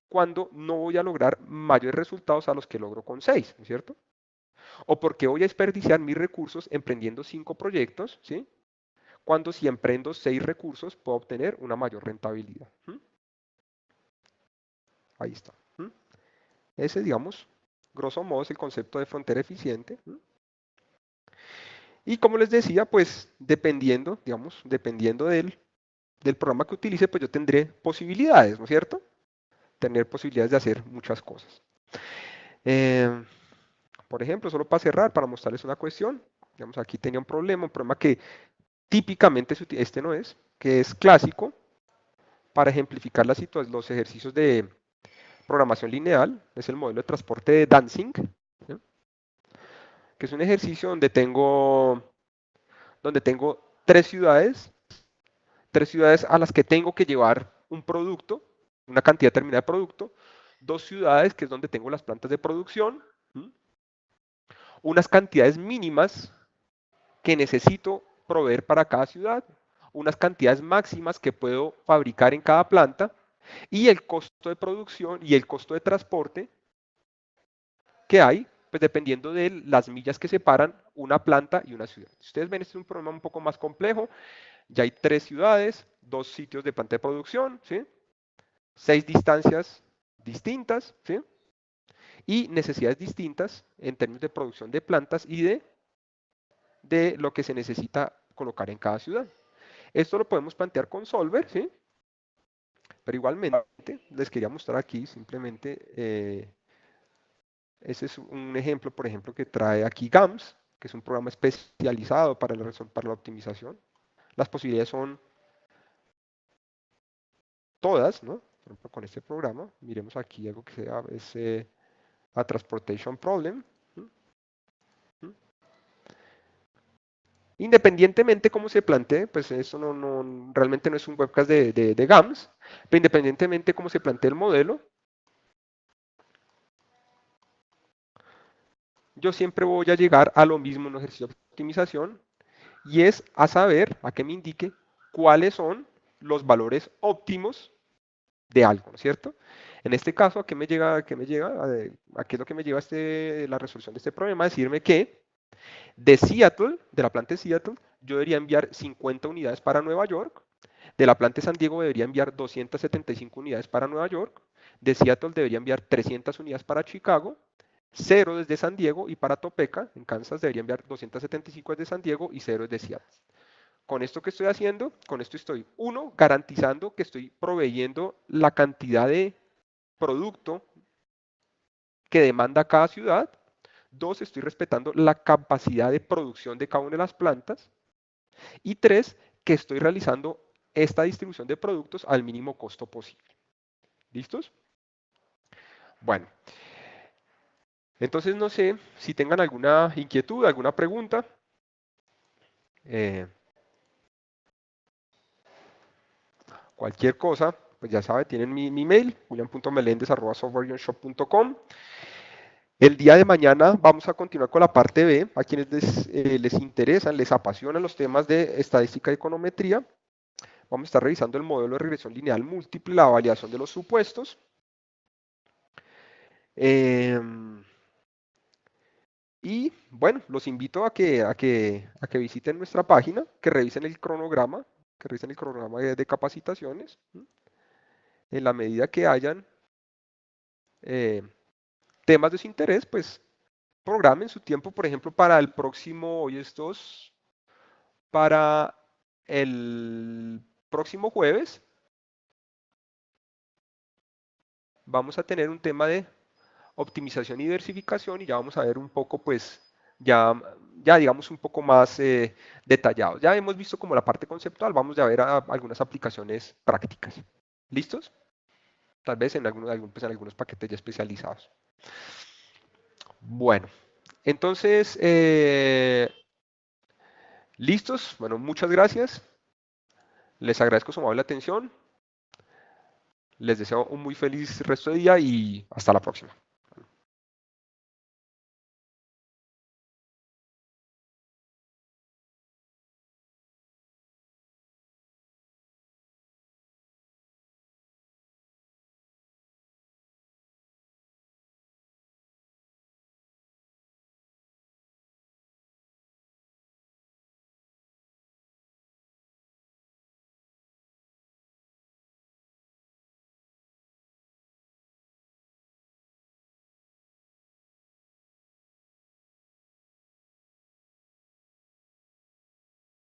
cuando no voy a lograr mayores resultados a los que logro con 6, ¿no es cierto? ¿O por qué voy a desperdiciar mis recursos emprendiendo 5 proyectos, ¿sí? Cuando si emprendo 6 recursos puedo obtener una mayor rentabilidad. Ahí está. Ese, digamos, grosso modo es el concepto de frontera eficiente. Y como les decía, pues dependiendo, digamos, dependiendo del programa que utilice, pues yo tendré posibilidades, ¿no es cierto? Tener posibilidades de hacer muchas cosas. Eh, por ejemplo, solo para cerrar, para mostrarles una cuestión, digamos, aquí tenía un problema que típicamente este no es, que es clásico para ejemplificar los ejercicios de programación lineal, es el modelo de transporte de Danzig, ¿sí? Que es un ejercicio donde tengo tres ciudades a las que tengo que llevar un producto, una cantidad determinada de producto, dos ciudades que es donde tengo las plantas de producción, unas cantidades mínimas que necesito proveer para cada ciudad, unas cantidades máximas que puedo fabricar en cada planta y el costo de producción y el costo de transporte que hay, pues dependiendo de las millas que separan una planta y una ciudad. Si ustedes ven, este es un problema un poco más complejo. Ya hay 3 ciudades, 2 sitios de planta de producción, ¿sí? 6 distancias distintas, ¿sí? Y necesidades distintas en términos de producción de plantas y de lo que se necesita colocar en cada ciudad. Esto lo podemos plantear con Solver, ¿sí? Pero igualmente les quería mostrar aquí simplemente, ese es un ejemplo, por ejemplo, que trae aquí GAMS, que es un programa especializado para para la optimización. Las posibilidades son todas, ¿no? Por ejemplo, con este programa, miremos aquí algo que sea es a Transportation Problem. Independientemente cómo se plantee, pues eso realmente no es un webcast de GAMS, pero independientemente cómo se plantee el modelo, yo siempre voy a llegar a lo mismo en un ejercicio de optimización y es a saber, a que me indique cuáles son los valores óptimos de algo, ¿no es cierto? En este caso, ¿a qué me llega? ¿A qué me llega? ¿A qué es lo que me lleva la resolución de este problema? Decirme que de Seattle, de la planta de Seattle, yo debería enviar 50 unidades para Nueva York. De la planta de San Diego debería enviar 275 unidades para Nueva York. De Seattle debería enviar 300 unidades para Chicago. Cero desde San Diego y para Topeka, en Kansas, debería enviar 275 desde San Diego y cero desde Seattle. Con esto que estoy haciendo, con esto estoy, uno, garantizando que estoy proveyendo la cantidad de producto que demanda cada ciudad. Dos, estoy respetando la capacidad de producción de cada una de las plantas. Y tres, que estoy realizando esta distribución de productos al mínimo costo posible. ¿Listos? Bueno, entonces no sé si tengan alguna inquietud, alguna pregunta. Cualquier cosa, pues ya sabe, tienen mi mail, william.melendez@softwareionshop.com. El día de mañana vamos a continuar con la parte B. A quienes les interesan, les apasionan los temas de estadística y econometría, vamos a estar revisando el modelo de regresión lineal múltiple, la validación de los supuestos. Y bueno, los invito a que visiten nuestra página, que revisen el cronograma, de capacitaciones. En la medida que hayan eh, temas de su interés, pues programen su tiempo, por ejemplo, para el próximo, hoy es 2, para el próximo jueves, vamos a tener un tema de optimización y diversificación y ya vamos a ver un poco, pues, ya digamos un poco más detallado. Ya hemos visto como la parte conceptual, vamos a ver algunas aplicaciones prácticas. ¿Listos? Tal vez pues en algunos paquetes ya especializados. Bueno, entonces, ¿listos? Bueno, muchas gracias. Les agradezco su amable atención. Les deseo un muy feliz resto de día y hasta la próxima.